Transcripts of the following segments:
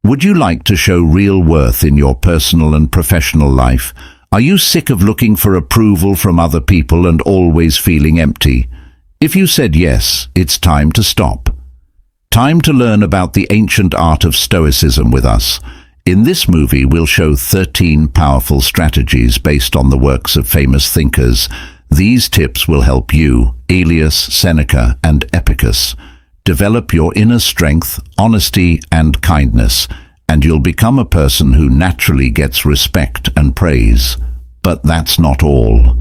Would you like to show real worth in your personal and professional life? Are you sick of looking for approval from other people and always feeling empty? If you said yes, it's time to stop. Time to learn about the ancient art of Stoicism with us. In this movie, we'll show 13 powerful strategies based on the works of famous thinkers. These tips will help you, Aurelius, Seneca, and Epicus, develop your inner strength, honesty, and kindness, and you'll become a person who naturally gets respect and praise. But that's not all.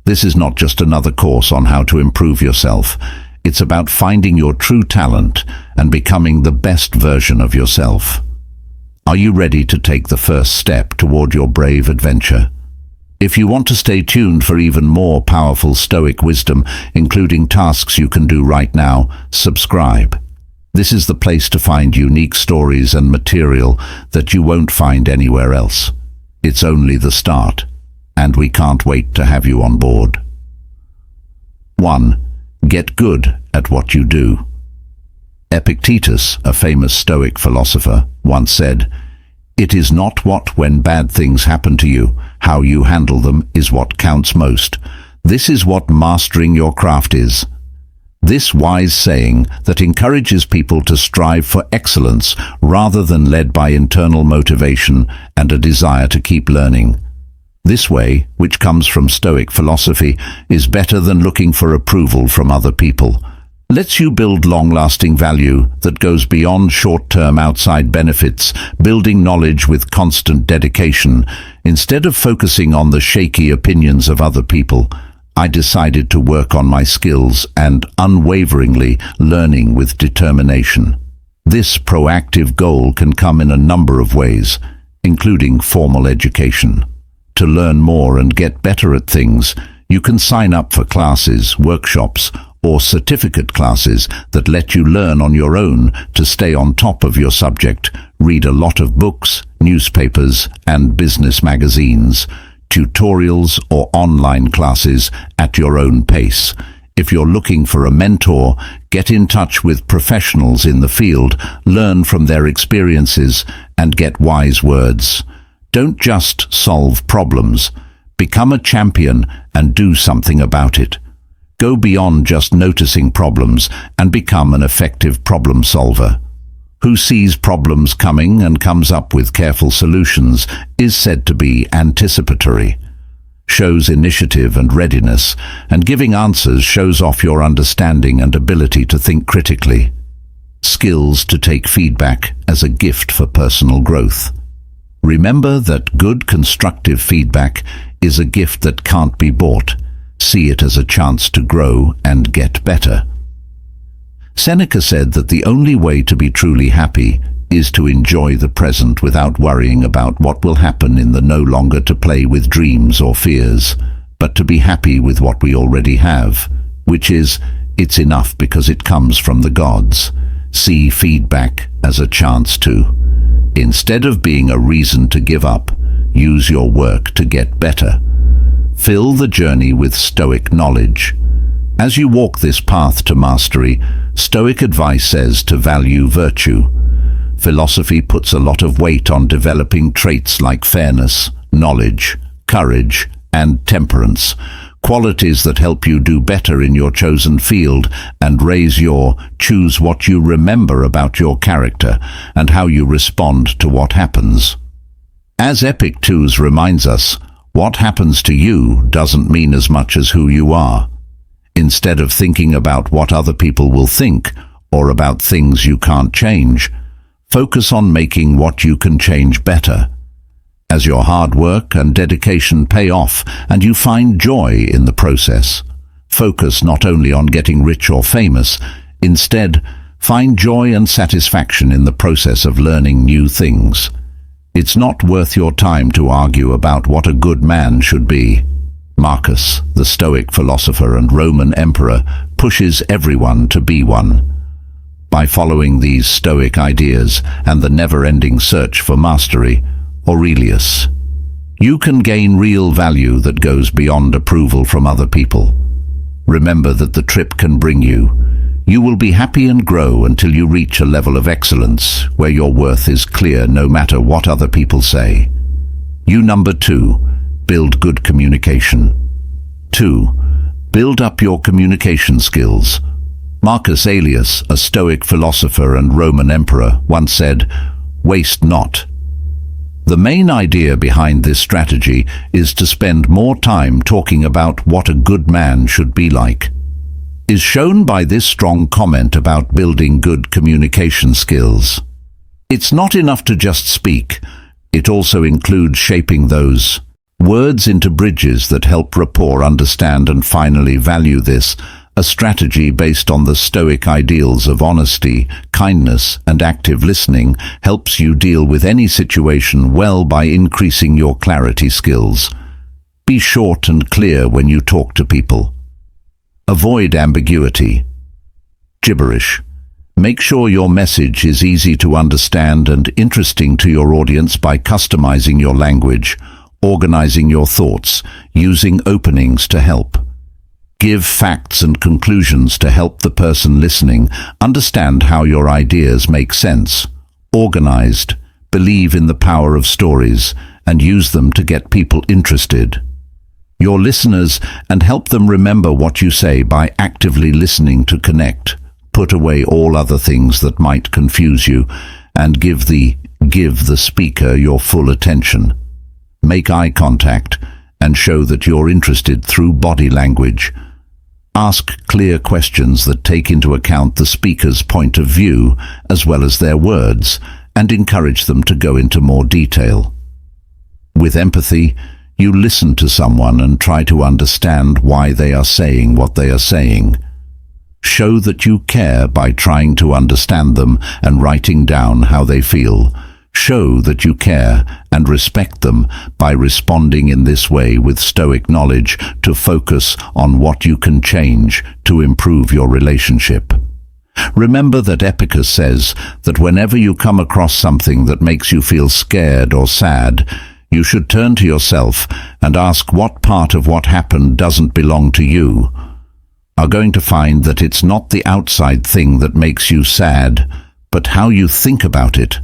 This is not just another course on how to improve yourself. It's about finding your true talent and becoming the best version of yourself. Are you ready to take the first step toward your brave adventure? If you want to stay tuned for even more powerful Stoic wisdom, including tasks you can do right now, subscribe. This is the place to find unique stories and material that you won't find anywhere else. It's only the start, and we can't wait to have you on board. 1. Get good at what you do. Epictetus, a famous Stoic philosopher, once said, "It is not when bad things happen to you, how you handle them is what counts most. This is what mastering your craft is." This wise saying that encourages people to strive for excellence rather than led by internal motivation and a desire to keep learning. This way, which comes from Stoic philosophy, is better than looking for approval from other people. Lets you build long-lasting value that goes beyond short-term outside benefits, building knowledge with constant dedication. Instead of focusing on the shaky opinions of other people, I decided to work on my skills and unwaveringly learning with determination. This proactive goal can come in a number of ways, including formal education. To learn more and get better at things, you can sign up for classes, workshops, or certificate classes that let you learn on your own to stay on top of your subject. Read a lot of books, newspapers, and business magazines, tutorials or online classes at your own pace. If you're looking for a mentor, get in touch with professionals in the field, learn from their experiences, and get wise words. Don't just solve problems. Become a champion and do something about it. Go beyond just noticing problems and become an effective problem solver. Who sees problems coming and comes up with careful solutions is said to be anticipatory. Shows initiative and readiness, and giving answers shows off your understanding and ability to think critically. Skills to take feedback as a gift for personal growth. Remember that good constructive feedback is a gift that can't be bought. See it as a chance to grow and get better. Seneca said that the only way to be truly happy is to enjoy the present without worrying about what will happen in the no longer to play with dreams or fears, but to be happy with what we already have, which is, it's enough because it comes from the gods. See feedback as a chance to. Instead of being a reason to give up, use your work to get better. Fill the journey with Stoic knowledge. As you walk this path to mastery, Stoic advice says to value virtue. Philosophy puts a lot of weight on developing traits like fairness, knowledge, courage, and temperance, qualities that help you do better in your chosen field and raise your choose what you remember about your character and how you respond to what happens. As Epictetus reminds us, what happens to you doesn't mean as much as who you are. Instead of thinking about what other people will think or about things you can't change, focus on making what you can change better. As your hard work and dedication pay off and you find joy in the process, focus not only on getting rich or famous, instead, find joy and satisfaction in the process of learning new things. It's not worth your time to argue about what a good man should be. Marcus, the Stoic philosopher and Roman emperor, pushes everyone to be one. By following these Stoic ideas and the never-ending search for mastery, Aurelius, you can gain real value that goes beyond approval from other people. Remember that the trip can bring you You will be happy and grow until you reach a level of excellence where your worth is clear no matter what other people say. Number 2, build good communication. 2. Build up your communication skills. Marcus Aurelius, a Stoic philosopher and Roman emperor, once said, "Waste not." The main idea behind this strategy is to spend more time talking about what a good man should be like. Is shown by this strong comment about building good communication skills. It's not enough to just speak. It also includes shaping those words into bridges that help rapport understand and finally value this. A strategy based on the Stoic ideals of honesty, kindness, and active listening helps you deal with any situation well by increasing your clarity skills. Be short and clear when you talk to people. Avoid ambiguity. Gibberish. Make sure your message is easy to understand and interesting to your audience by customizing your language, organizing your thoughts, using openings to help. Give facts and conclusions to help the person listening understand how your ideas make sense. Organized, believe in the power of stories, and use them to get people interested. Your listeners, and help them remember what you say by actively listening to connect. Put away all other things that might confuse you, and give the speaker your full attention. Make eye contact, and show that you're interested through body language. Ask clear questions that take into account the speaker's point of view, as well as their words, and encourage them to go into more detail. With empathy, you listen to someone and try to understand why they are saying what they are saying. Show that you care by trying to understand them and writing down how they feel. Show that you care and respect them by responding in this way with Stoic knowledge to focus on what you can change to improve your relationship. Remember that Epicurus says that whenever you come across something that makes you feel scared or sad, you should turn to yourself and ask what part of what happened doesn't belong to you. Are going to find that it's not the outside thing that makes you sad, but how you think about it.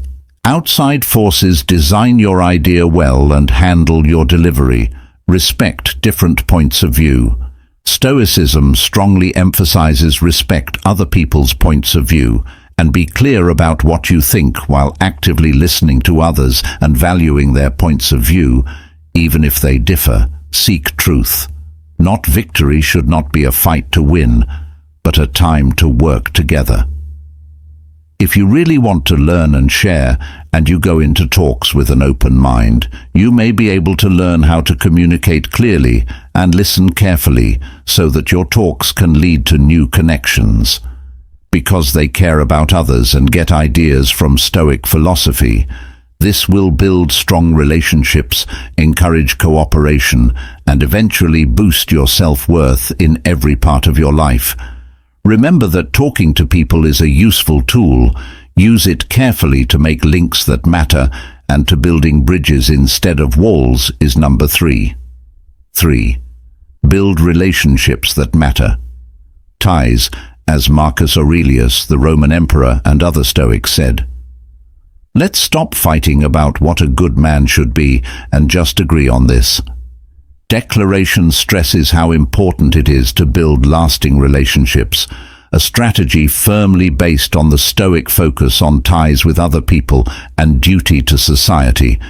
Outside forces design your idea well and handle your delivery. Respect different points of view. Stoicism strongly emphasizes respect other people's points of view and be clear about what you think while actively listening to others and valuing their points of view, even if they differ. Seek truth. Not victory should not be a fight to win, but a time to work together. If you really want to learn and share, and you go into talks with an open mind, you may be able to learn how to communicate clearly and listen carefully so that your talks can lead to new connections. Because they care about others and get ideas from Stoic philosophy, this will build strong relationships, encourage cooperation, and eventually boost your self-worth in every part of your life. Remember that talking to people is a useful tool. Use it carefully to make links that matter, and to building bridges instead of walls is number 3. 3. Build relationships that matter. Ties, as Marcus Aurelius, the Roman emperor, and other Stoics said. Let's stop fighting about what a good man should be and just agree on this. Declaration stresses how important it is to build lasting relationships, a strategy firmly based on the Stoic focus on ties with other people and duty to society.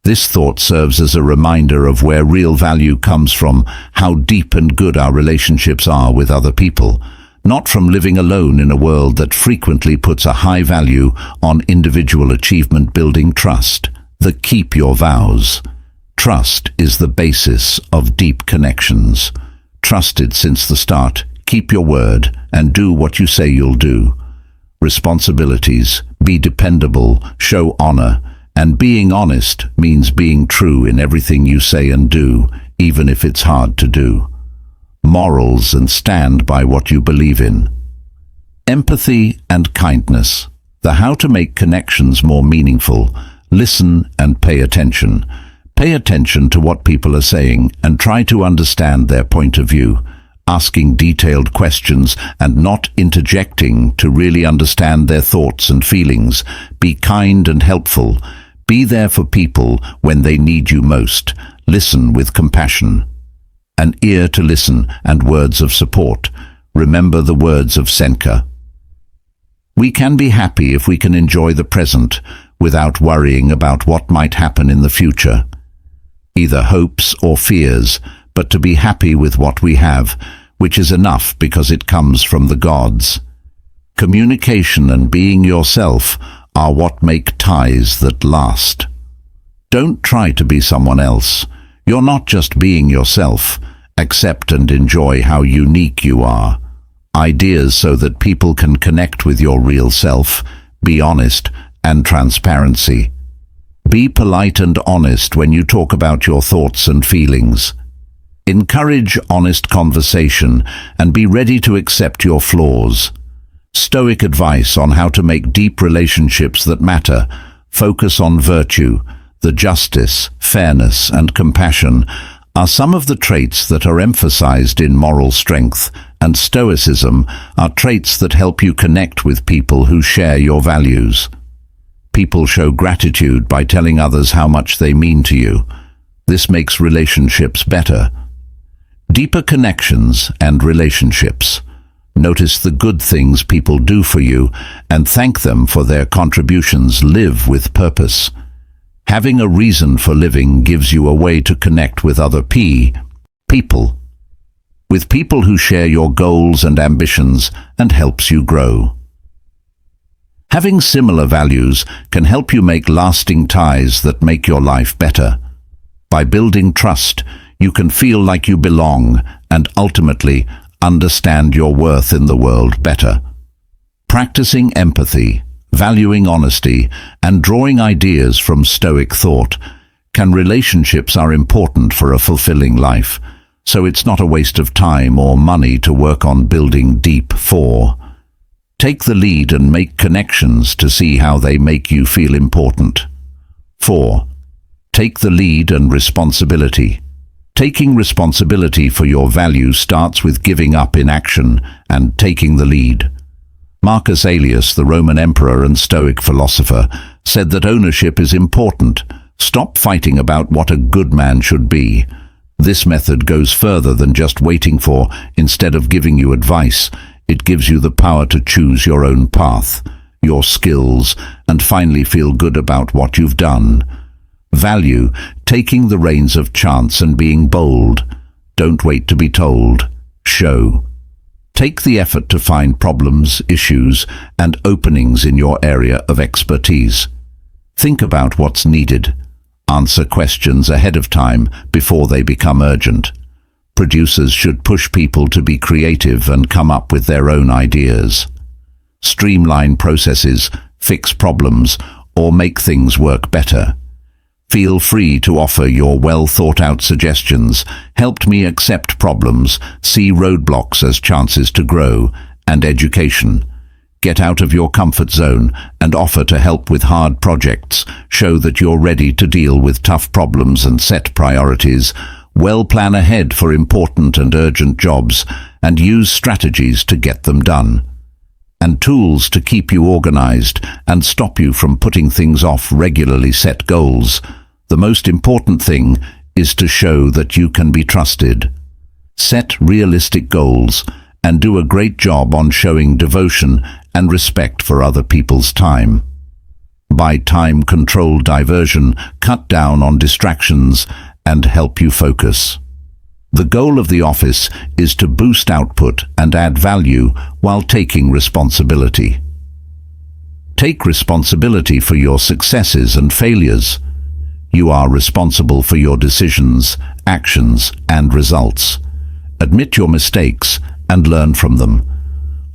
This thought serves as a reminder of where real value comes from, how deep and good our relationships are with other people, not from living alone in a world that frequently puts a high value on individual achievement. Building trust. Keep your vows. Trust is the basis of deep connections. Trusted since the start, keep your word and do what you say you'll do. Responsibilities. Be dependable, show honor, and being honest means being true in everything you say and do, even if it's hard to do. Morals, and stand by what you believe in. Empathy and kindness. How to make connections more meaningful. Listen and pay attention. Pay attention to what people are saying and try to understand their point of view. asking detailed questions and not interjecting to really understand their thoughts and feelings. Be kind and helpful. Be there for people when they need you most. Listen with compassion. An ear to listen and words of support. Remember the words of Seneca. We can be happy if we can enjoy the present without worrying about what might happen in the future. Either hopes or fears, but to be happy with what we have, which is enough because it comes from the gods. Communication and being yourself are what make ties that last. Don't try to be someone else. You're not just being yourself. Accept and enjoy how unique you are. Ideas so that people can connect with your real self. Be honest and transparency. Be polite and honest when you talk about your thoughts and feelings. Encourage honest conversation and be ready to accept your flaws. Stoic advice on how to make deep relationships that matter. Focus on virtue. The justice, fairness, and compassion are some of the traits that are emphasized in moral strength, and stoicism are traits that help you connect with people who share your values. People show gratitude by telling others how much they mean to you. This makes relationships better. Deeper connections and relationships. Notice the good things people do for you and thank them for their contributions. Live with purpose. Having a reason for living gives you a way to connect with other people. With people who share your goals and ambitions and helps you grow. Having similar values can help you make lasting ties that make your life better. By building trust, you can feel like you belong and ultimately understand your worth in the world better. Practicing empathy, valuing honesty, and drawing ideas from Stoic thought. Relationships are important for a fulfilling life, so it's not a waste of time or money to work on building deep. 4. Take the lead and make connections to see how they make you feel important. 4. Take the lead and responsibility. Taking responsibility for your values starts with giving up in action and taking the lead. Marcus Aurelius, the Roman emperor and Stoic philosopher, said that ownership is important. Stop fighting about what a good man should be. This method goes further than just waiting for. Instead of giving you advice, it gives you the power to choose your own path, your skills, and finally feel good about what you've done. Value, taking the reins of chance and being bold. Don't wait to be told. Show. Take the effort to find problems, issues, and openings in your area of expertise. Think about what's needed. Answer questions ahead of time before they become urgent. Producers should push people to be creative and come up with their own ideas. Streamline processes, fix problems, or make things work better. Feel free to offer your well-thought-out suggestions. Helped me accept problems, see roadblocks as chances to grow, and education. Get out of your comfort zone and offer to help with hard projects. Show that you're ready to deal with tough problems and set priorities. Well, plan ahead for important and urgent jobs and use strategies to get them done. And tools to keep you organized and stop you from putting things off. Regularly set goals. The most important thing is to show that you can be trusted. Set realistic goals and do a great job on showing devotion and respect for other people's time. By time control diversion, cut down on distractions and help you focus. The goal of the office is to boost output and add value while taking responsibility. Take responsibility for your successes and failures. You are responsible for your decisions, actions, and results. Admit your mistakes and learn from them.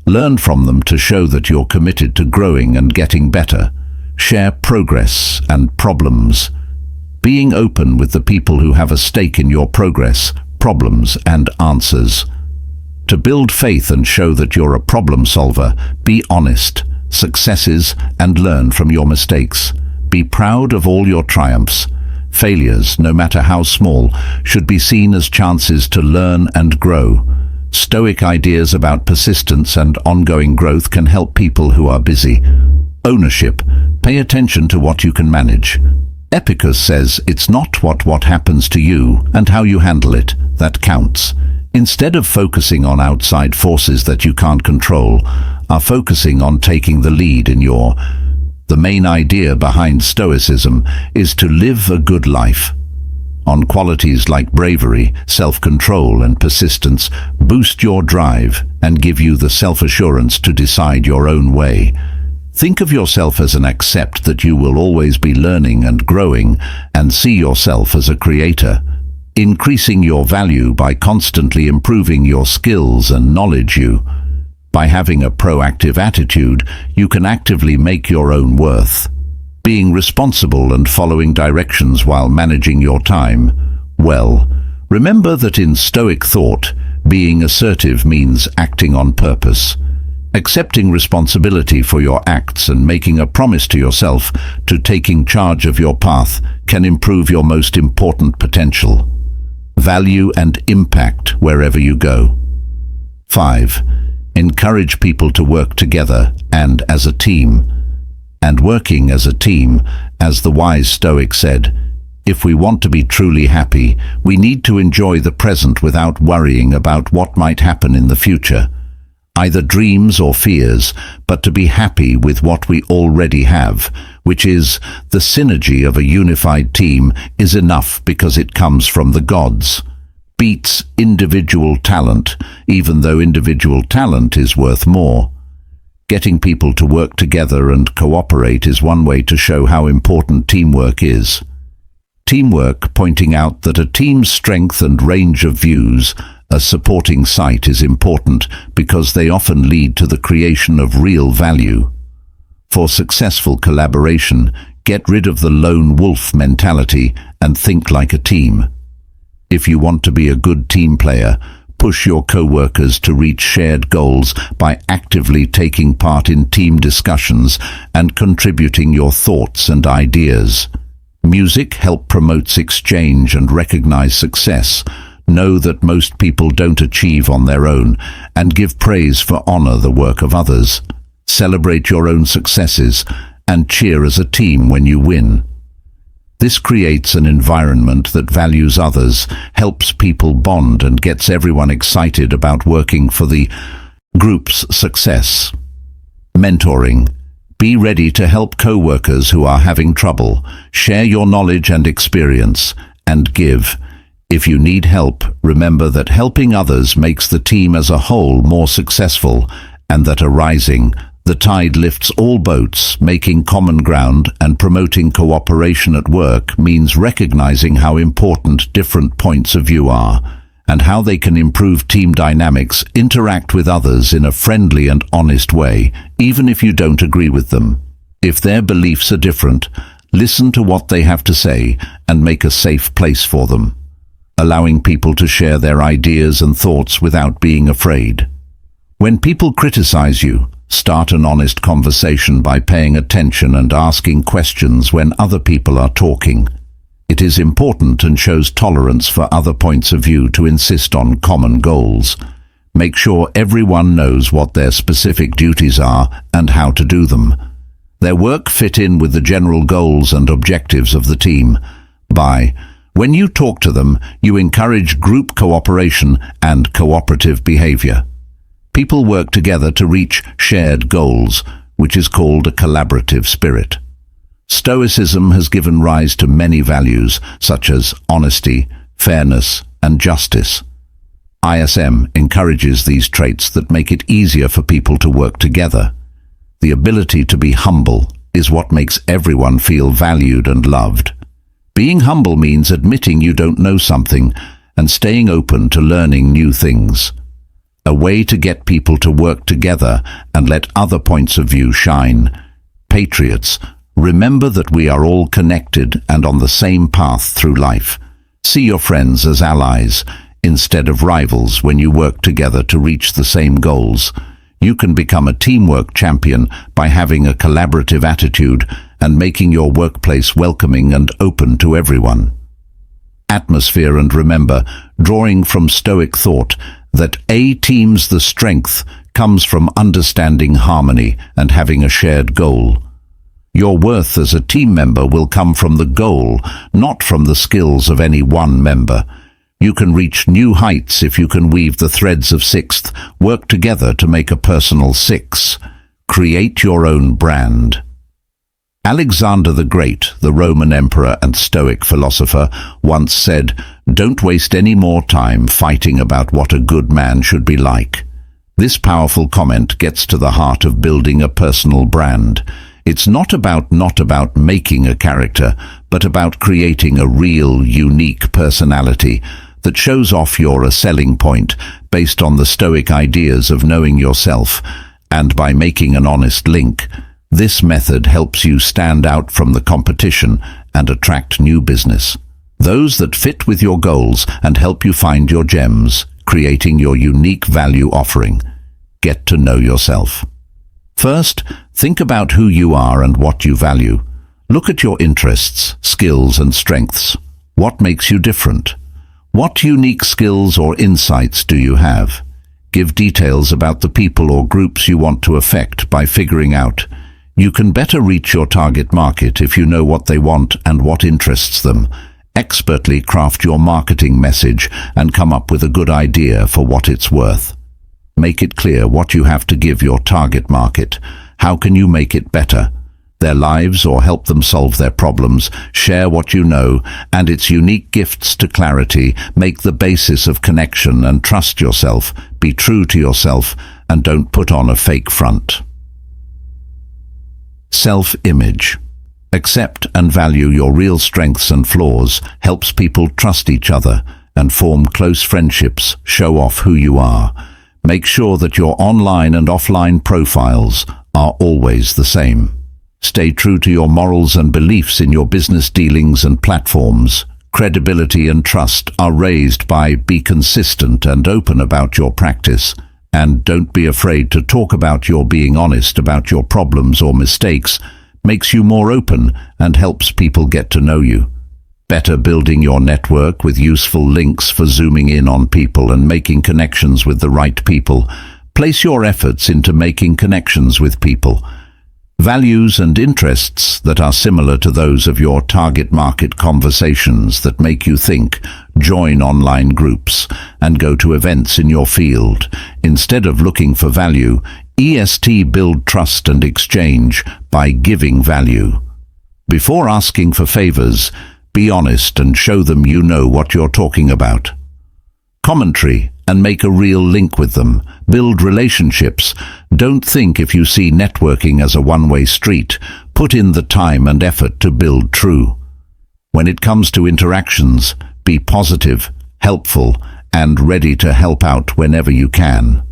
Learn from them to show that you're committed to growing and getting better. Share progress and problems. Being open with the people who have a stake in your progress, problems, and answers. To build faith and show that you're a problem solver, be honest, successes, and learn from your mistakes. Be proud of all your triumphs. Failures, no matter how small, should be seen as chances to learn and grow. Stoic ideas about persistence and ongoing growth can help people who are busy. Ownership. Pay attention to what you can manage. Epicurus says it's not what happens to you and how you handle it that counts. Instead of focusing on outside forces that you can't control, are focusing on taking the lead in your. The main idea behind Stoicism is to live a good life. On qualities like bravery, self-control and persistence boost your drive and give you the self-assurance to decide your own way. Think of yourself as an accept that you will always be learning and growing, and see yourself as a creator, increasing your value by constantly improving your skills and knowledge you. By having a proactive attitude, you can actively make your own worth. Being responsible and following directions while managing your time. Well, remember that in Stoic thought, being assertive means acting on purpose. Accepting responsibility for your acts and making a promise to yourself to taking charge of your path can improve your most important potential. Value and impact wherever you go. 5. Encourage people to work together and as a team. And working as a team, as the wise Stoic said, if we want to be truly happy, we need to enjoy the present without worrying about what might happen in the future. Either dreams or fears, but to be happy with what we already have, which is the synergy of a unified team, is enough because it comes from the gods. Beats individual talent, even though individual talent is worth more. Getting people to work together and cooperate is one way to show how important teamwork is. Teamwork pointing out that a team's strength and range of views, a supporting site, is important because they often lead to the creation of real value. For successful collaboration, get rid of the lone wolf mentality and think like a team. If you want to be a good team player, push your co-workers to reach shared goals by actively taking part in team discussions and contributing your thoughts and ideas. Music helps promote exchange and recognize success. Know that most people don't achieve on their own, and give praise for honor the work of others. Celebrate your own successes and cheer as a team when you win. This creates an environment that values others, helps people bond and gets everyone excited about working for the group's success. Mentoring. Be ready to help co-workers who are having trouble. Share your knowledge and experience, and give. If you need help, remember that helping others makes the team as a whole more successful, and that a rising, the tide lifts all boats. Making common ground and promoting cooperation at work means recognizing how important different points of view are, and how they can improve team dynamics. Interact with others in a friendly and honest way, even if you don't agree with them. If their beliefs are different, listen to what they have to say and make a safe place for them. Allowing people to share their ideas and thoughts without being afraid. When people criticize you, start an honest conversation by paying attention and asking questions when other people are talking. It is important and shows tolerance for other points of view to insist on common goals. Make sure everyone knows what their specific duties are and how to do them. Their work fit in with the general goals and objectives of the team. When you talk to them, you encourage group cooperation and cooperative behavior. People work together to reach shared goals, which is called a collaborative spirit. Stoicism has given rise to many values, such as honesty, fairness, and justice. ISM encourages these traits that make it easier for people to work together. The ability to be humble is what makes everyone feel valued and loved. Being humble means admitting you don't know something and staying open to learning new things. A way to get people to work together and let other points of view shine. Patriots, remember that we are all connected and on the same path through life. See your friends as allies instead of rivals when you work together to reach the same goals. You can become a teamwork champion by having a collaborative attitude and making your workplace welcoming and open to everyone. Atmosphere. And remember, drawing from Stoic thought, that A teams the strength comes from understanding harmony and having a shared goal. Your worth as a team member will come from the goal, not from the skills of any one member. You can reach new heights if you can weave the threads of sixth, work together to make a personal six. Create your own brand. Alexander the Great, the Roman emperor and Stoic philosopher, once said, "Don't waste any more time fighting about what a good man should be like." This powerful comment gets to the heart of building a personal brand. It's not about making a character, but about creating a real, unique personality that shows off your selling point based on the Stoic ideas of knowing yourself, and by making an honest link. This method helps you stand out from the competition and attract new business. Those that fit with your goals and help you find your gems, creating your unique value offering. Get to know yourself. First, think about who you are and what you value. Look at your interests, skills and strengths. What makes you different? What unique skills or insights do you have? Give details about the people or groups you want to affect by figuring out. You can better reach your target market if you know what they want and what interests them. Expertly craft your marketing message and come up with a good idea for what it's worth. Make it clear what you have to give your target market. How can you make it better? Their lives or help them solve their problems. Share what you know and its unique gifts to clarity. Make the basis of connection and trust yourself. Be true to yourself and don't put on a fake front. Self-image. Accept and value your real strengths and flaws helps people trust each other and form close friendships. Show off who you are. Make sure that your online and offline profiles are always the same. Stay true to your morals and beliefs in your business dealings and platforms. Credibility and trust are raised by be consistent and open about your practice. And don't be afraid to talk about your being honest about your problems or mistakes. Makes you more open and helps people get to know you. Better building your network with useful links for zooming in on people and making connections with the right people. Place your efforts into making connections with people. Values and interests that are similar to those of your target market. Conversations that make you think. Join online groups and go to events in your field. Instead of looking for value, build trust and exchange by giving value. Before asking for favors, be honest and show them you know what you're talking about. Commentary and make a real link with them. Build relationships. Don't think if you see networking as a one-way street. Put in the time and effort to build true. When it comes to interactions, be positive, helpful, and ready to help out whenever you can.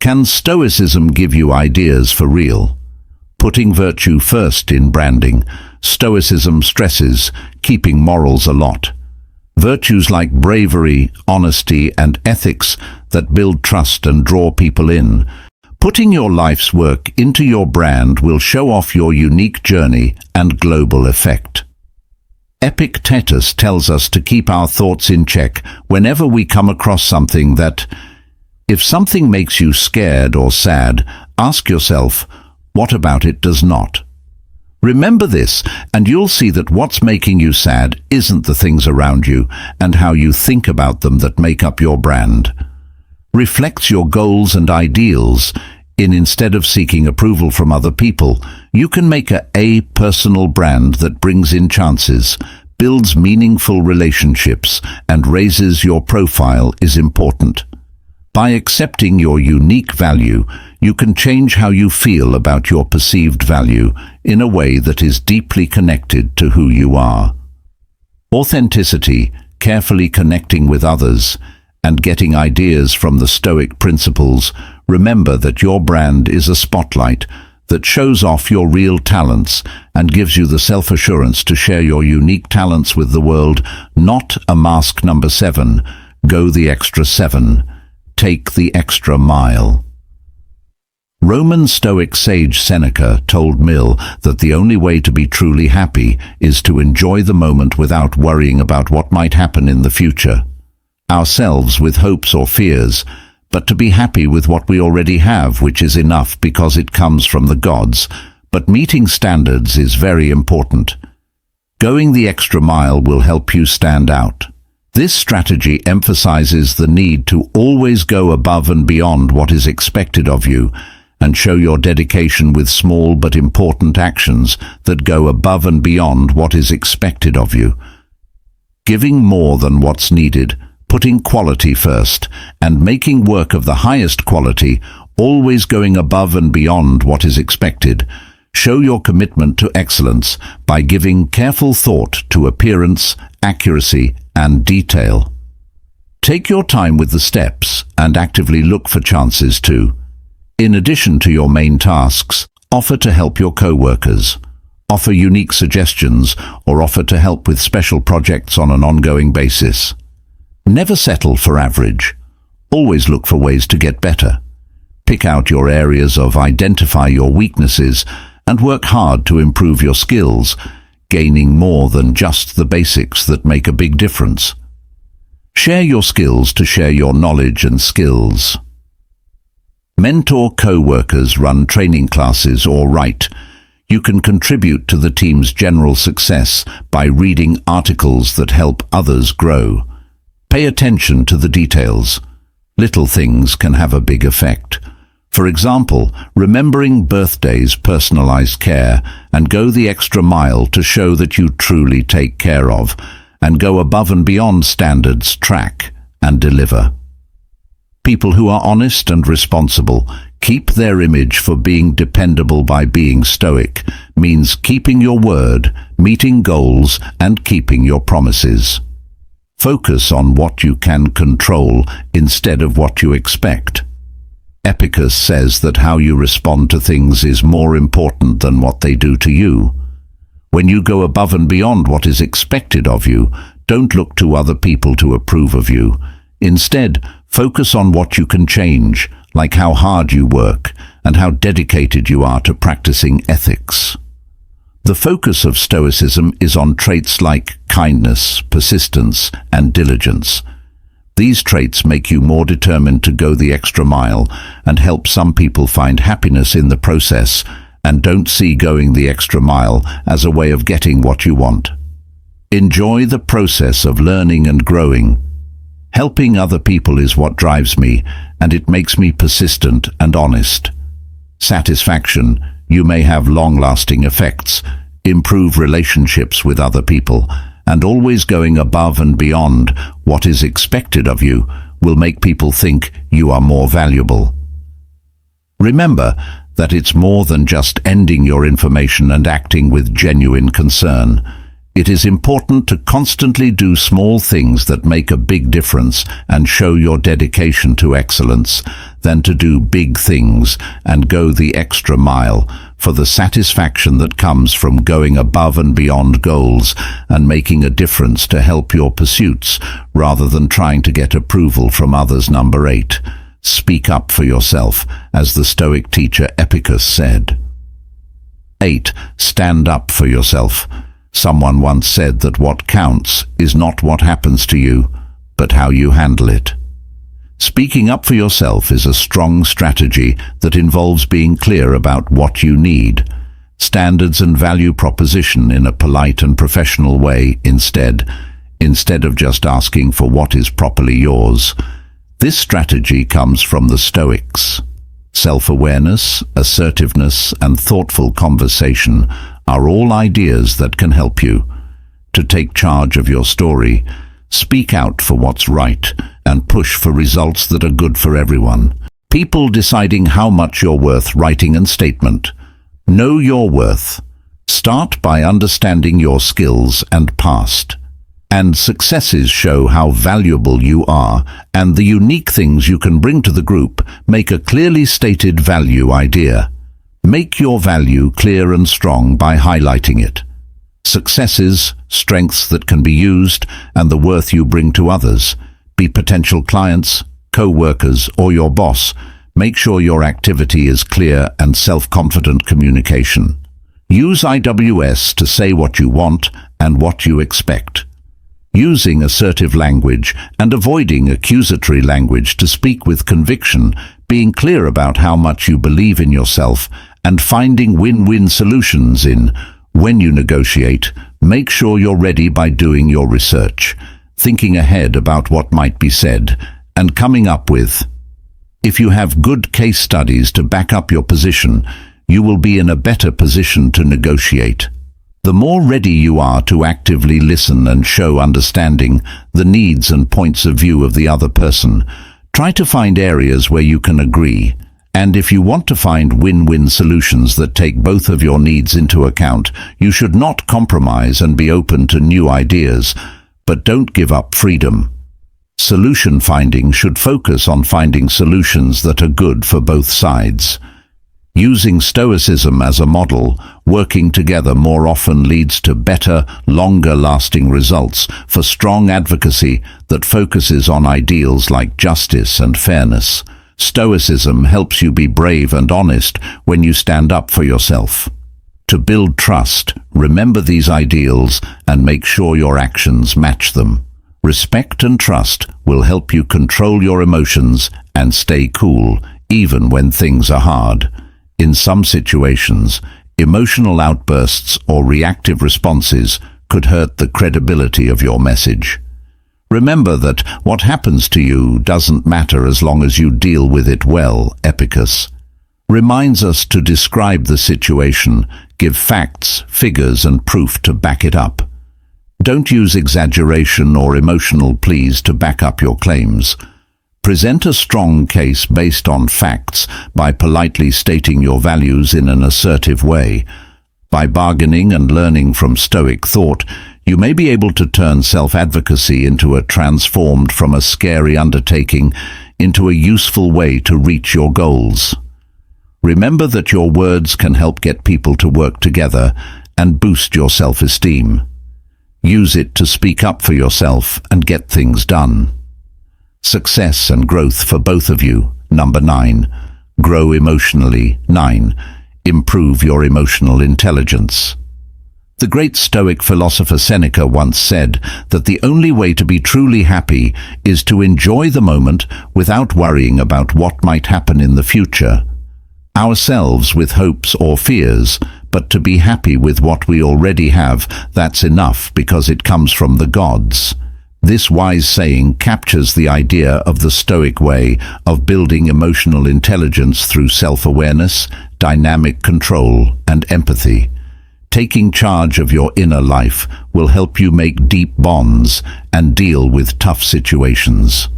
Can Stoicism give you ideas for real? Putting virtue first in branding. Stoicism stresses keeping morals a lot. Virtues like bravery, honesty, and ethics that build trust and draw people in. Putting your life's work into your brand will show off your unique journey and global effect. Epictetus tells us to keep our thoughts in check whenever we come across something that, if something makes you scared or sad, ask yourself, what about it does not? Remember this, and you'll see that what's making you sad isn't the things around you and how you think about them that make up your brand. Reflects your goals and ideals. Instead of seeking approval from other people, you can make a personal brand that brings in chances, builds meaningful relationships, and raises your profile is important. By accepting your unique value, you can change how you feel about your perceived value in a way that is deeply connected to who you are. Authenticity, carefully connecting with others, and getting ideas from the Stoic principles. Remember that your brand is a spotlight that shows off your real talents and gives you the self-assurance to share your unique talents with the world. Not a mask. Number 7. Go the extra 7. Take the extra mile. Roman Stoic sage Seneca told Mill that the only way to be truly happy is to enjoy the moment without worrying about what might happen in the future. ourselves with hopes or fears, but to be happy with what we already have, which is enough because it comes from the gods. But meeting standards is very important. Going the extra mile will help you stand out. This strategy emphasizes the need to always go above and beyond what is expected of you, and show your dedication with small but important actions that go above and beyond what is expected of you. Giving more than what's needed, putting quality first, and making work of the highest quality, always going above and beyond what is expected. Show your commitment to excellence by giving careful thought to appearance, accuracy, and detail. Take your time with the steps and actively look for chances to. In addition to your main tasks, offer to help your co-workers. Offer unique suggestions or offer to help with special projects on an ongoing basis. Never settle for average. Always look for ways to get better. Pick out your areas of identify your weaknesses and work hard to improve your skills, gaining more than just the basics that make a big difference. Share your skills to share your knowledge and skills. Mentor co-workers, run training classes, or write. You can contribute to the team's general success by reading articles that help others grow. Pay attention to the details. Little things can have a big effect. For example, remembering birthdays, personalized care, and go the extra mile to show that you truly take care of, and go above and beyond standards, track, and deliver. People who are honest and responsible keep their image for being dependable by being stoic, means keeping your word, meeting goals, and keeping your promises. Focus on what you can control instead of what you expect. Epicurus says that how you respond to things is more important than what they do to you. When you go above and beyond what is expected of you, don't look to other people to approve of you. Instead, focus on what you can change, like how hard you work and how dedicated you are to practicing ethics. The focus of Stoicism is on traits like kindness, persistence, and diligence. These traits make you more determined to go the extra mile and help some people find happiness in the process, and don't see going the extra mile as a way of getting what you want. Enjoy the process of learning and growing. Helping other people is what drives me, and it makes me persistent and honest. Satisfaction. You may have long-lasting effects, improve relationships with other people, and always going above and beyond what is expected of you will make people think you are more valuable. Remember that it's more than just ending your information and acting with genuine concern. It is important to constantly do small things that make a big difference and show your dedication to excellence, than to do big things and go the extra mile for the satisfaction that comes from going above and beyond goals and making a difference to help your pursuits, rather than trying to get approval from others. Number 8. Speak up for yourself, as the Stoic teacher Epicurus said. 8. Stand up for yourself. Someone once said that what counts is not what happens to you, but how you handle it. Speaking up for yourself is a strong strategy that involves being clear about what you need, standards and value proposition in a polite and professional way instead of just asking for what is properly yours. This strategy comes from the Stoics. Self-awareness, assertiveness, and thoughtful conversation are all ideas that can help you to take charge of your story, speak out for what's right, and push for results that are good for everyone. People deciding how much you're worth. Writing and statement. Know your worth. Start by understanding your skills and past. And successes show how valuable you are, and the unique things you can bring to the group. Make a clearly stated value idea. Make your value clear and strong by highlighting it. Successes, strengths that can be used, and the worth you bring to others. Be potential clients, co-workers, or your boss. Make sure your activity is clear and self-confident communication. Use IWS to say what you want and what you expect. Using assertive language and avoiding accusatory language to speak with conviction, being clear about how much you believe in yourself, and finding win-win solutions in when you negotiate. Make sure you're ready by doing your research, thinking ahead about what might be said, and coming up with. If you have good case studies to back up your position, you will be in a better position to negotiate. The more ready you are to actively listen and show understanding the needs and points of view of the other person, try to find areas where you can agree. And if you want to find win-win solutions that take both of your needs into account, you should not compromise and be open to new ideas, but don't give up freedom. Solution finding should focus on finding solutions that are good for both sides. Using Stoicism as a model, working together more often leads to better, longer-lasting results for strong advocacy that focuses on ideals like justice and fairness. Stoicism helps you be brave and honest when you stand up for yourself. To build trust, remember these ideals and make sure your actions match them. Respect and trust will help you control your emotions and stay cool, even when things are hard. In some situations, emotional outbursts or reactive responses could hurt the credibility of your message. Remember that what happens to you doesn't matter as long as you deal with it well. Epicus reminds us to describe the situation, give facts, figures, and proof to back it up. Don't use exaggeration or emotional pleas to back up your claims. Present a strong case based on facts by politely stating your values in an assertive way. By bargaining and learning from Stoic thought, you may be able to turn self-advocacy into a transformed from a scary undertaking into a useful way to reach your goals. Remember that your words can help get people to work together and boost your self-esteem. Use it to speak up for yourself and get things done. Success and growth for both of you. Number 9. Grow emotionally. 9. Improve your emotional intelligence. The great Stoic philosopher Seneca once said that the only way to be truly happy is to enjoy the moment without worrying about what might happen in the future. Ourselves with hopes or fears, but to be happy with what we already have, that's enough because it comes from the gods. This wise saying captures the idea of the Stoic way of building emotional intelligence through self-awareness, dynamic control, and empathy. Taking charge of your inner life will help you make deep bonds and deal with tough situations.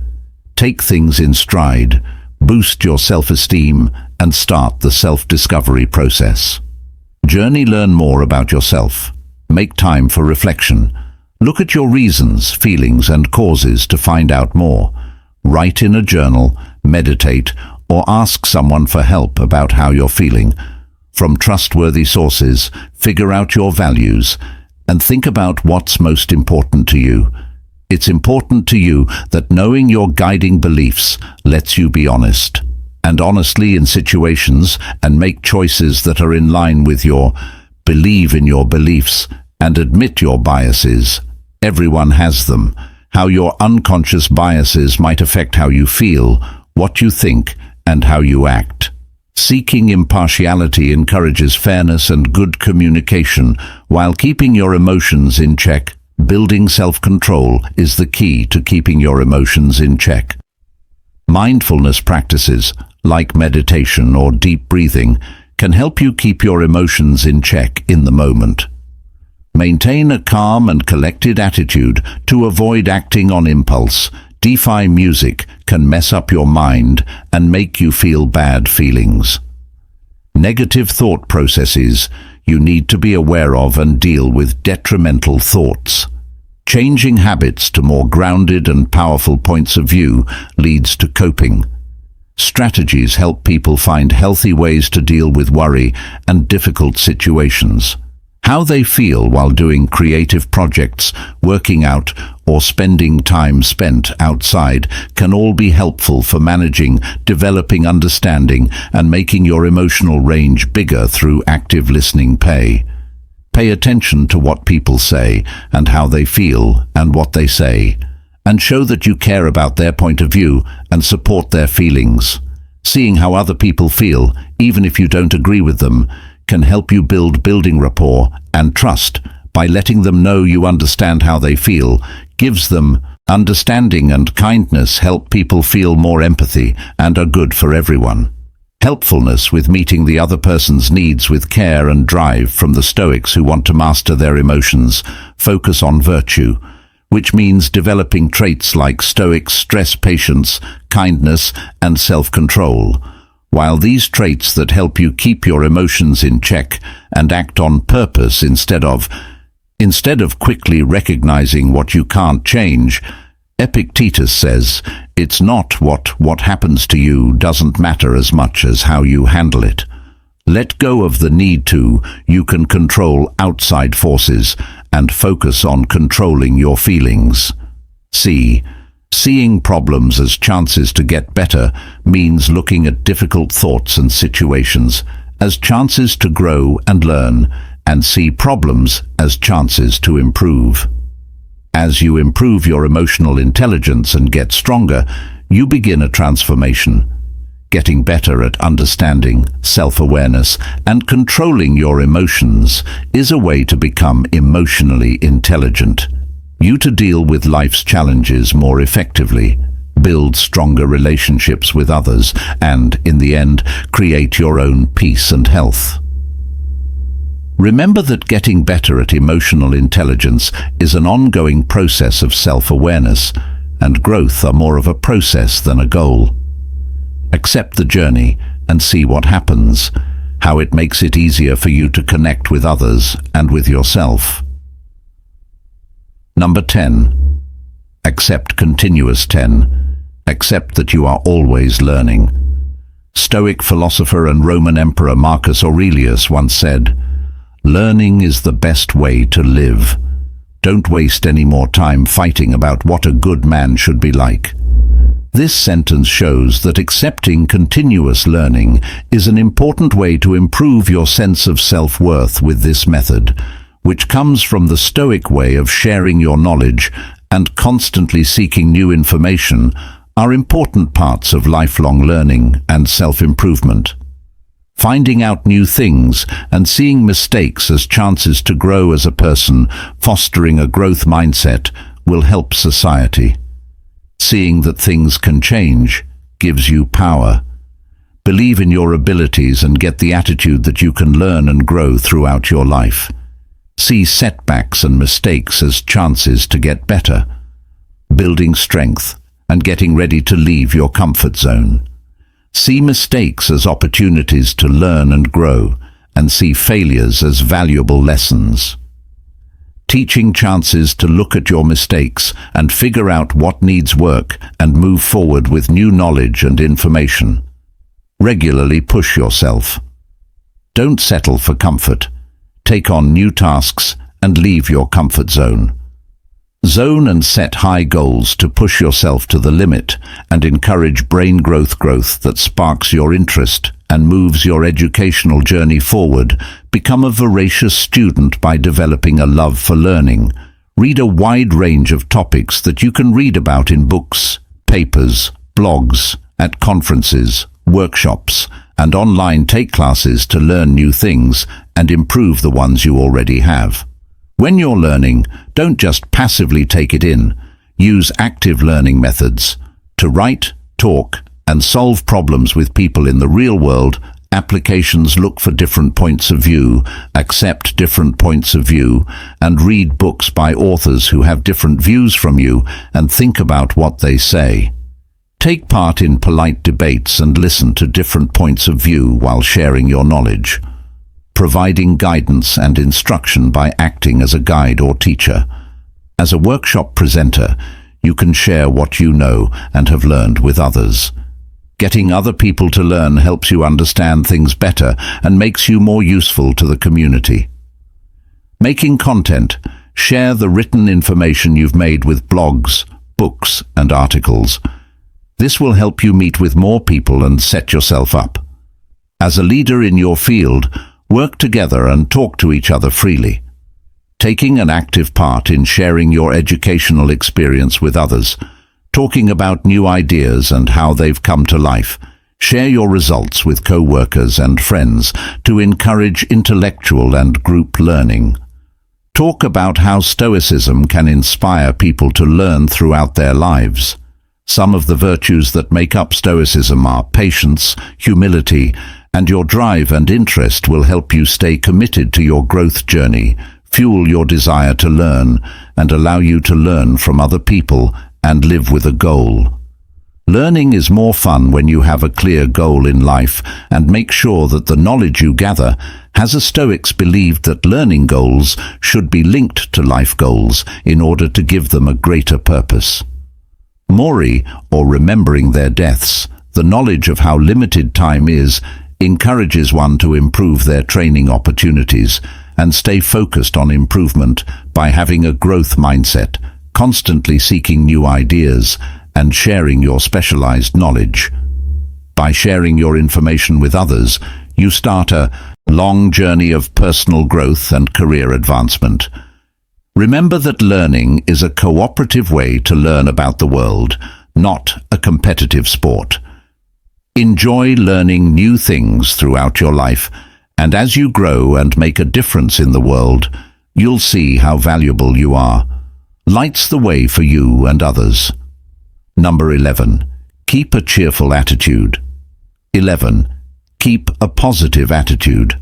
Take things in stride, boost your self-esteem, and start the self-discovery process. Learn more about yourself. Make time for reflection. Look at your reasons, feelings, and causes to find out more. Write in a journal, meditate, or ask someone for help about how you're feeling. From trustworthy sources, figure out your values, and think about what's most important to you. It's important to you that knowing your guiding beliefs lets you be honest, and honestly in situations, and make choices that are in line with believe in your beliefs, and admit your biases. Everyone has them. How your unconscious biases might affect how you feel, what you think, and how you act. Seeking impartiality encourages fairness and good communication while keeping your emotions in check. Building self-control is the key to keeping your emotions in check. Mindfulness practices, like meditation or deep breathing, can help you keep your emotions in check in the moment. Maintain a calm and collected attitude to avoid acting on impulse. Lo-fi music can mess up your mind and make you feel bad feelings. Negative thought processes you need to be aware of and deal with detrimental thoughts. Changing habits to more grounded and powerful points of view leads to coping. Strategies help people find healthy ways to deal with worry and difficult situations. How they feel while doing creative projects, working out, or spending time spent outside can all be helpful for managing, developing understanding, and making your emotional range bigger through active listening. Pay attention to what people say and how they feel and what they say, and show that you care about their point of view and support their feelings. Seeing how other people feel, even if you don't agree with them, can help you building rapport and trust by letting them know you understand how they feel. Gives them understanding and kindness. Help people feel more empathy and are good for everyone. Helpfulness with meeting the other person's needs with care and drive. From the Stoics who want to master their emotions, focus on virtue, which means developing traits like Stoic stress, patience, kindness, and self-control. While these traits that help you keep your emotions in check and act on purpose instead of quickly recognizing what you can't change, Epictetus says, it's not what happens to you doesn't matter as much as how you handle it. Let go of the need to. You can control outside forces and focus on controlling your feelings. Seeing problems as chances to get better means looking at difficult thoughts and situations as chances to grow and learn, and see problems as chances to improve. As you improve your emotional intelligence and get stronger, you begin a transformation. Getting better at understanding, self-awareness, and controlling your emotions is a way to become emotionally intelligent. You to deal with life's challenges more effectively, build stronger relationships with others, and, in the end, create your own peace and health. Remember that getting better at emotional intelligence is an ongoing process of self-awareness, and growth are more of a process than a goal. Accept the journey and see what happens, how it makes it easier for you to connect with others and with yourself. Number 10. Accept continuous. 10. Accept that you are always learning. Stoic philosopher and Roman Emperor Marcus Aurelius once said, "Learning is the best way to live. Don't waste any more time fighting about what a good man should be like." This sentence shows that accepting continuous learning is an important way to improve your sense of self-worth. With this method, which comes from the Stoic way of sharing your knowledge and constantly seeking new information, are important parts of lifelong learning and self-improvement. Finding out new things and seeing mistakes as chances to grow as a person, fostering a growth mindset, will help society. Seeing that things can change gives you power. Believe in your abilities and get the attitude that you can learn and grow throughout your life. See setbacks and mistakes as chances to get better, building strength and getting ready to leave your comfort zone. See mistakes as opportunities to learn and grow, and see failures as valuable lessons. Teaching chances to look at your mistakes and figure out what needs work and move forward with new knowledge and information. Regularly push yourself. Don't settle for comfort. Take on new tasks and leave your comfort zone. Zone and set high goals to push yourself to the limit and encourage brain growth that sparks your interest and moves your educational journey forward. Become a voracious student by developing a love for learning. Read a wide range of topics that you can read about in books, papers, blogs, at conferences, workshops, and online. Take classes to learn new things and improve the ones you already have. When you're learning, don't just passively take it in. Use active learning methods to write, talk, and solve problems with people in the real world. Applications. Look for different points of view, accept different points of view, and read books by authors who have different views from you and think about what they say. Take part in polite debates and listen to different points of view while sharing your knowledge. Providing guidance and instruction by acting as a guide or teacher. As a workshop presenter, you can share what you know and have learned with others. Getting other people to learn helps you understand things better and makes you more useful to the community. Making content. Share the written information you've made with blogs, books, and articles. This will help you meet with more people and set yourself up. As a leader in your field, Work together and talk to each other freely. Taking an active part in sharing your educational experience with others, talking about new ideas and how they've come to life. Share your results with co-workers and friends to encourage intellectual and group learning. Talk about how Stoicism can inspire people to learn throughout their lives. Some of the virtues that make up Stoicism are patience, humility, and your drive and interest will help you stay committed to your growth journey, fuel your desire to learn, and allow you to learn from other people and live with a goal. Learning is more fun when you have a clear goal in life and make sure that the knowledge you gather has. Stoics believed that learning goals should be linked to life goals in order to give them a greater purpose. Mori, or remembering their deaths, the knowledge of how limited time is, encourages one to improve their training opportunities and stay focused on improvement by having a growth mindset, constantly seeking new ideas, and sharing your specialized knowledge. By sharing your information with others, you start a long journey of personal growth and career advancement. Remember that learning is a cooperative way to learn about the world, not a competitive sport. Enjoy learning new things throughout your life, and as you grow and make a difference in the world, you'll see how valuable you are. Lights the way for you and others. Number 11. Keep a cheerful attitude. 11. Keep a positive attitude.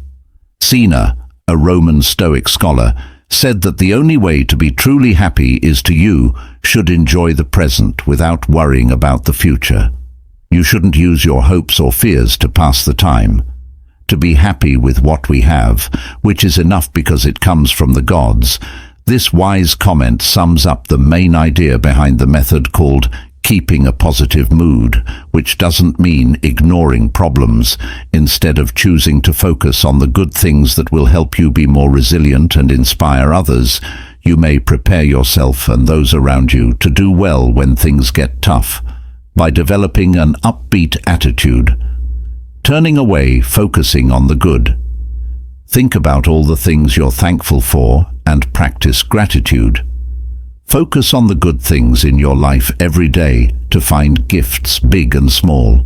Cena, a Roman Stoic scholar, said that the only way to be truly happy is you should enjoy the present without worrying about the future. You shouldn't use your hopes or fears to pass the time. To be happy with what we have, which is enough because it comes from the gods. This wise comment sums up the main idea behind the method called keeping a positive mood, which doesn't mean ignoring problems. Instead of choosing to focus on the good things that will help you be more resilient and inspire others, you may prepare yourself and those around you to do well when things get tough by developing an upbeat attitude. Turning away, focusing on the good. Think about all the things you're thankful for and practice gratitude. Focus on the good things in your life every day to find gifts, big and small.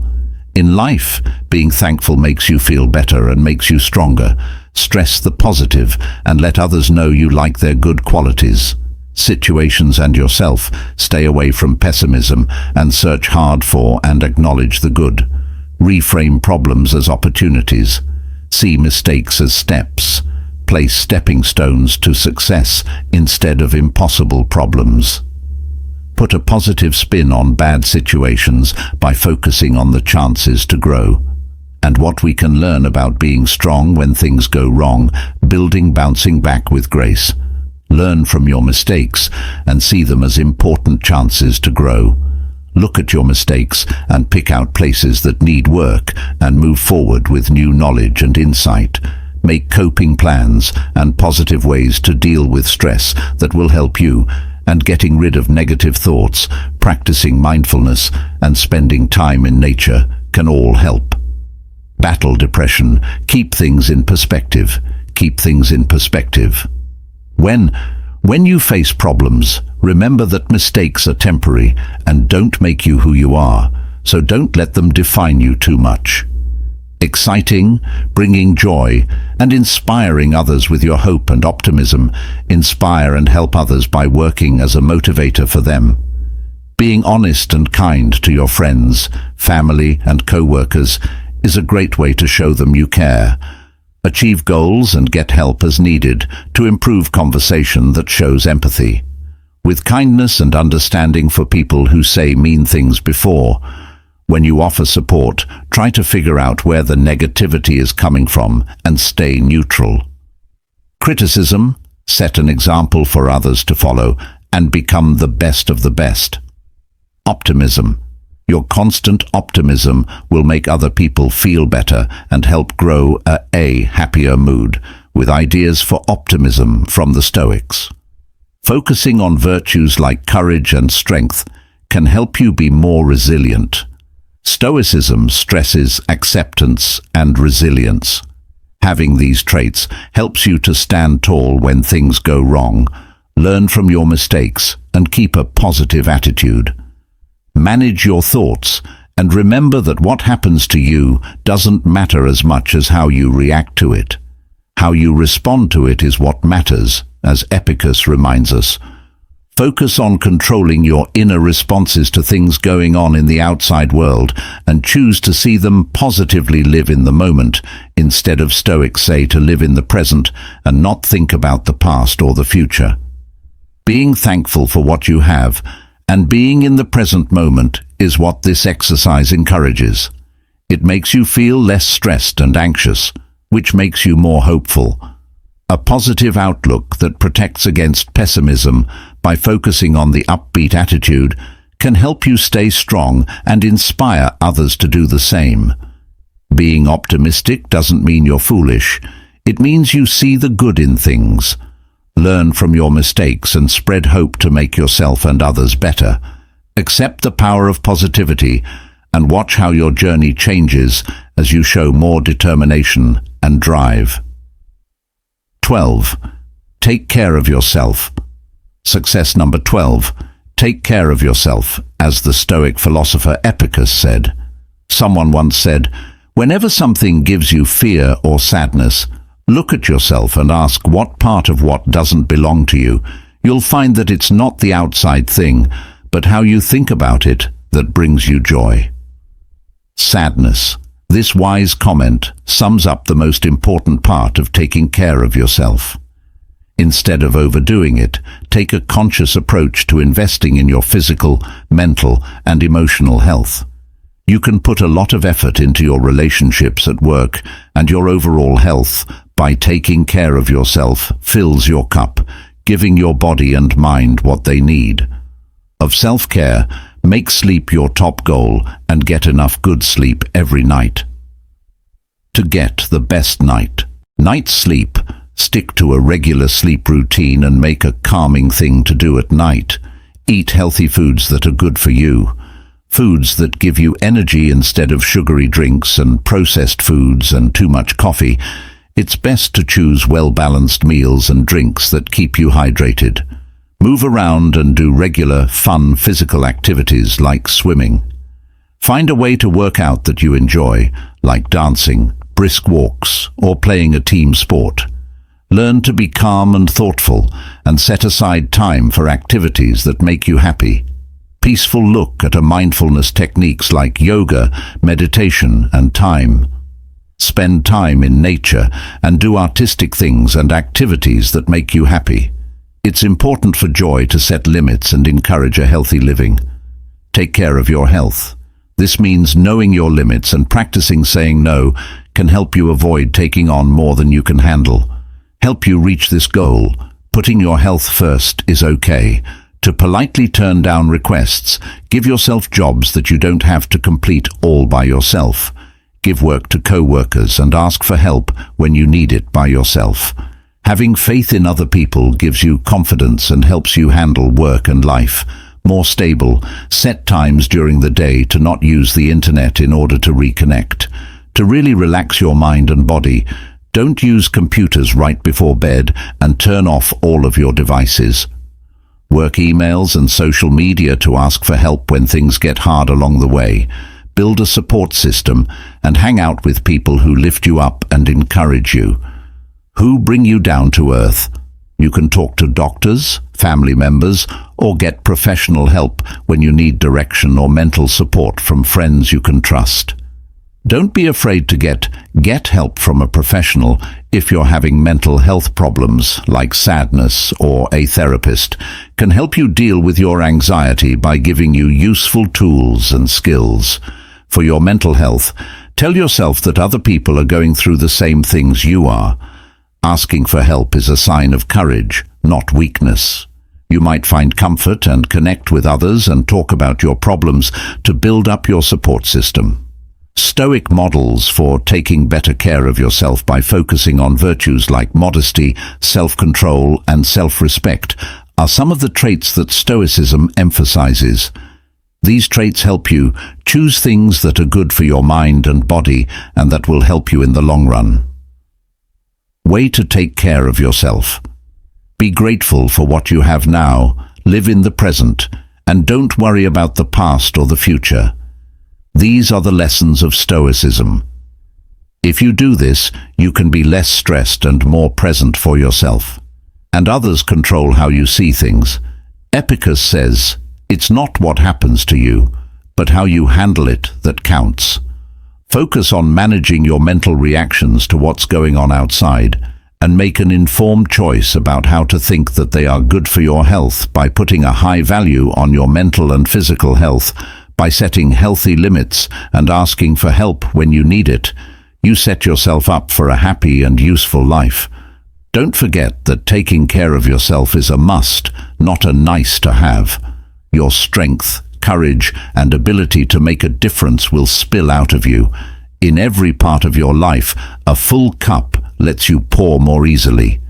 In life, being thankful makes you feel better and makes you stronger. Stress the positive and let others know you like their good qualities. Situations and yourself, stay away from pessimism and search hard for and acknowledge the good. Reframe problems as opportunities. See mistakes as steps. Place stepping stones to success instead of impossible problems. Put a positive spin on bad situations by focusing on the chances to grow. And what we can learn about being strong when things go wrong, bouncing back with grace. Learn from your mistakes and see them as important chances to grow. Look at your mistakes and pick out places that need work and move forward with new knowledge and insight. Make coping plans and positive ways to deal with stress that will help you, and getting rid of negative thoughts, practicing mindfulness, and spending time in nature can all help. Battle depression. Keep things in perspective. Keep things in perspective. When you face problems, remember that mistakes are temporary and don't make you who you are, so don't let them define you too much. Exciting, bringing joy, and inspiring others with your hope and optimism. Inspire and help others by working as a motivator for them. Being honest and kind to your friends, family, and co-workers is a great way to show them you care. Achieve goals and get help as needed to improve conversation that shows empathy. With kindness and understanding for people who say mean things before. When you offer support, try to figure out where the negativity is coming from and stay neutral. Criticism. Set an example for others to follow and become the best of the best. Optimism. Your constant optimism will make other people feel better and help grow a happier mood, with ideas for optimism from the Stoics. Focusing on virtues like courage and strength can help you be more resilient. Stoicism stresses acceptance and resilience. Having these traits helps you to stand tall when things go wrong, learn from your mistakes, and keep a positive attitude. Manage your thoughts, and remember that what happens to you doesn't matter as much as how you react to it. How you respond to it is what matters, as Epicus reminds us. Focus on controlling your inner responses to things going on in the outside world and choose to see them positively. Live in the moment, instead of Stoics say to live in the present and not think about the past or the future. Being thankful for what you have and being in the present moment is what this exercise encourages. It makes you feel less stressed and anxious, which makes you more hopeful. A positive outlook that protects against pessimism by focusing on the upbeat attitude can help you stay strong and inspire others to do the same. Being optimistic doesn't mean you're foolish. It means you see the good in things. Learn from your mistakes and spread hope to make yourself and others better. Accept the power of positivity and watch how your journey changes as you show more determination and drive. 12. Take care of yourself. Success number 12. Take care of yourself, as the Stoic philosopher Epicus said. Someone once said, "Whenever something gives you fear or sadness, look at yourself and ask what part of what doesn't belong to you. You'll find that it's not the outside thing, but how you think about it that brings you joy." Sadness. This wise comment sums up the most important part of taking care of yourself. Instead of overdoing it, take a conscious approach to investing in your physical, mental, and emotional health. You can put a lot of effort into your relationships at work, and your overall health by taking care of yourself fills your cup, giving your body and mind what they need. Of self-care, make sleep your top goal and get enough good sleep every night. To get the best night's sleep, stick to a regular sleep routine and make a calming thing to do at night. Eat healthy foods that are good for you. Foods that give you energy instead of sugary drinks and processed foods and too much coffee. It's best to choose well-balanced meals and drinks that keep you hydrated. Move around and do regular, fun physical activities like swimming. Find a way to work out that you enjoy, like dancing, brisk walks, or playing a team sport. Learn to be calm and thoughtful, and set aside time for activities that make you happy. Peaceful look at mindfulness techniques like yoga, meditation, and time. Spend time in nature and do artistic things and activities that make you happy. It's important for joy to set limits and encourage a healthy living. Take care of your health. This means knowing your limits and practicing saying no can help you avoid taking on more than you can handle. Help you reach this goal. Putting your health first is okay. To politely turn down requests, give yourself jobs that you don't have to complete all by yourself. Give work to co-workers and ask for help when you need it by yourself. Having faith in other people gives you confidence and helps you handle work and life more stable. Set times during the day to not use the internet in order to reconnect. To really relax your mind and body, don't use computers right before bed and turn off all of your devices. Work emails and social media to ask for help when things get hard along the way. Build a support system and hang out with people who lift you up and encourage you, who bring you down to earth. You can talk to doctors, family members, or get professional help when you need direction or mental support from friends you can trust. Don't be afraid to get help from a professional if you're having mental health problems like sadness, or a therapist can help you deal with your anxiety by giving you useful tools and skills. For your mental health, tell yourself that other people are going through the same things you are. Asking for help is a sign of courage, not weakness. You might find comfort and connect with others and talk about your problems to build up your support system. Stoic models for taking better care of yourself by focusing on virtues like modesty, self-control, and self-respect are some of the traits that Stoicism emphasizes. These traits help you choose things that are good for your mind and body and that will help you in the long run. Way to take care of yourself. Be grateful for what you have now, live in the present, and don't worry about the past or the future. These are the lessons of Stoicism. If you do this, you can be less stressed and more present for yourself. And others control how you see things. Epicurus says, "It's not what happens to you, but how you handle it that counts." Focus on managing your mental reactions to what's going on outside, and make an informed choice about how to think that they are good for your health by putting a high value on your mental and physical health, by setting healthy limits and asking for help when you need it. You set yourself up for a happy and useful life. Don't forget that taking care of yourself is a must, not a nice to have. Your strength, courage, and ability to make a difference will spill out of you. In every part of your life, a full cup lets you pour more easily,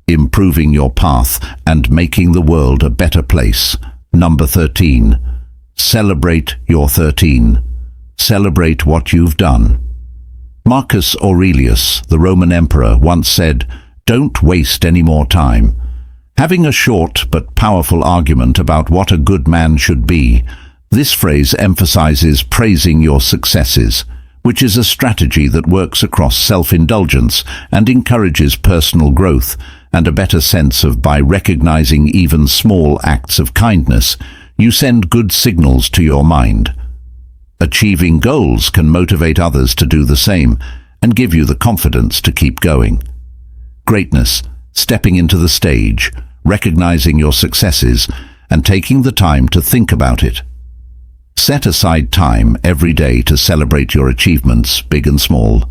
improving your path and making the world a better place. Number 13. Celebrate your 13. Celebrate what you've done. Marcus Aurelius, the Roman emperor, once said, "Don't waste any more time." Having a short but powerful argument about what a good man should be, this phrase emphasizes praising your successes, which is a strategy that works across self-indulgence and encourages personal growth and a better sense of by recognizing even small acts of kindness, you send good signals to your mind. Achieving goals can motivate others to do the same and give you the confidence to keep going. Greatness, stepping into the stage, recognizing your successes, and taking the time to think about it. Set aside time every day to celebrate your achievements, big and small,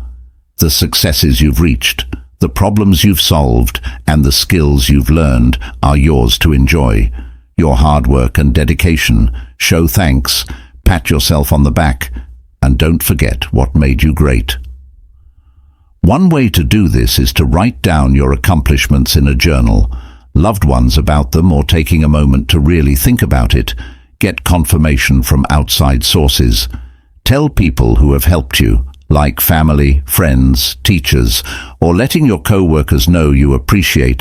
the successes you've reached, the problems you've solved, and the skills you've learned are yours to enjoy. Your hard work and dedication, show thanks, pat yourself on the back, and don't forget what made you great. One way to do this is to write down your accomplishments in a journal, loved ones about them, or taking a moment to really think about it. Get confirmation from outside sources. Tell people who have helped you, like family, friends, teachers, or letting your co-workers know you appreciate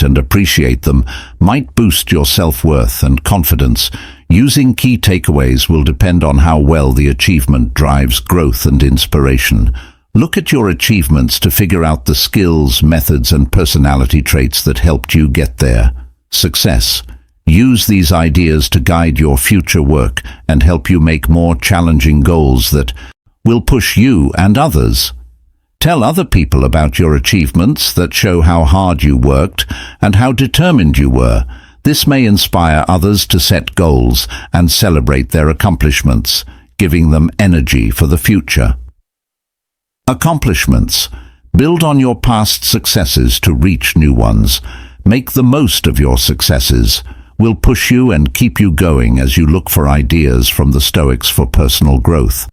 them might boost your self-worth and confidence. Using key takeaways will depend on how well the achievement drives growth and inspiration. Look at your achievements to figure out the skills, methods, and personality traits that helped you get there. Success. Use these ideas to guide your future work and help you make more challenging goals that will push you and others. Tell other people about your achievements that show how hard you worked and how determined you were. This may inspire others to set goals and celebrate their accomplishments, giving them energy for the future. Accomplishments. Build on your past successes to reach new ones. Make the most of your successes. Will push you and keep you going as you look for ideas from the Stoics for personal growth.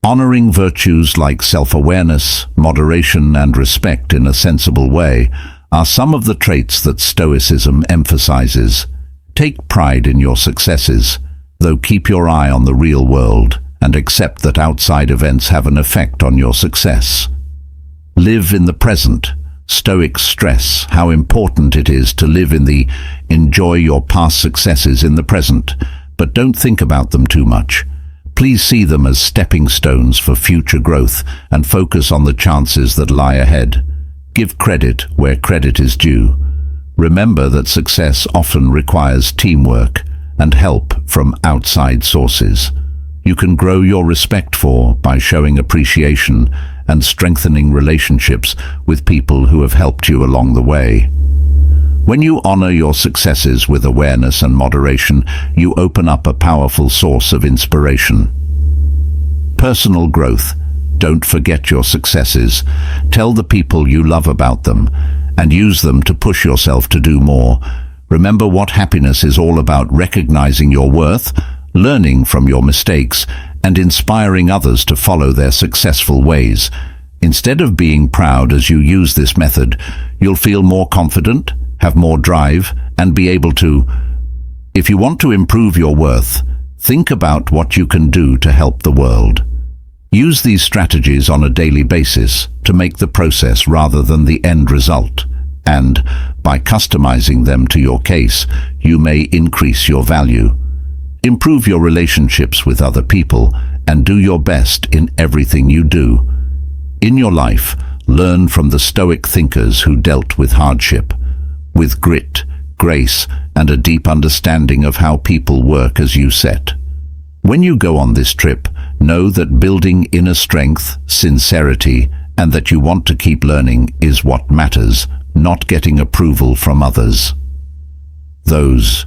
Honoring virtues like self-awareness, moderation, and respect in a sensible way are some of the traits that Stoicism emphasizes. Take pride in your successes, though keep your eye on the real world and accept that outside events have an effect on your success. Live in the present. Stoics stress how important it is to live in the enjoy your past successes in the present, but don't think about them too much. Please see them as stepping stones for future growth and focus on the chances that lie ahead. Give credit where credit is due. Remember that success often requires teamwork and help from outside sources. You can grow your respect for by showing appreciation and strengthening relationships with people who have helped you along the way. When you honor your successes with awareness and moderation, you open up a powerful source of inspiration. Personal growth. Don't forget your successes. Tell the people you love about them and use them to push yourself to do more. Remember what happiness is all about: recognizing your worth, learning from your mistakes, and inspiring others to follow their successful ways. Instead of being proud as you use this method, you'll feel more confident, have more drive, and be able to. If you want to improve your worth, think about what you can do to help the world. Use these strategies on a daily basis to make the process rather than the end result. and, by customizing them to your case, you may increase your value. Improve your relationships with other people and do your best in everything you do. In your life, learn from the Stoic thinkers who dealt with hardship, with grit, grace, and a deep understanding of how people work as you said. When you go on this trip, know that building inner strength, sincerity, and that you want to keep learning is what matters, not getting approval from others. Those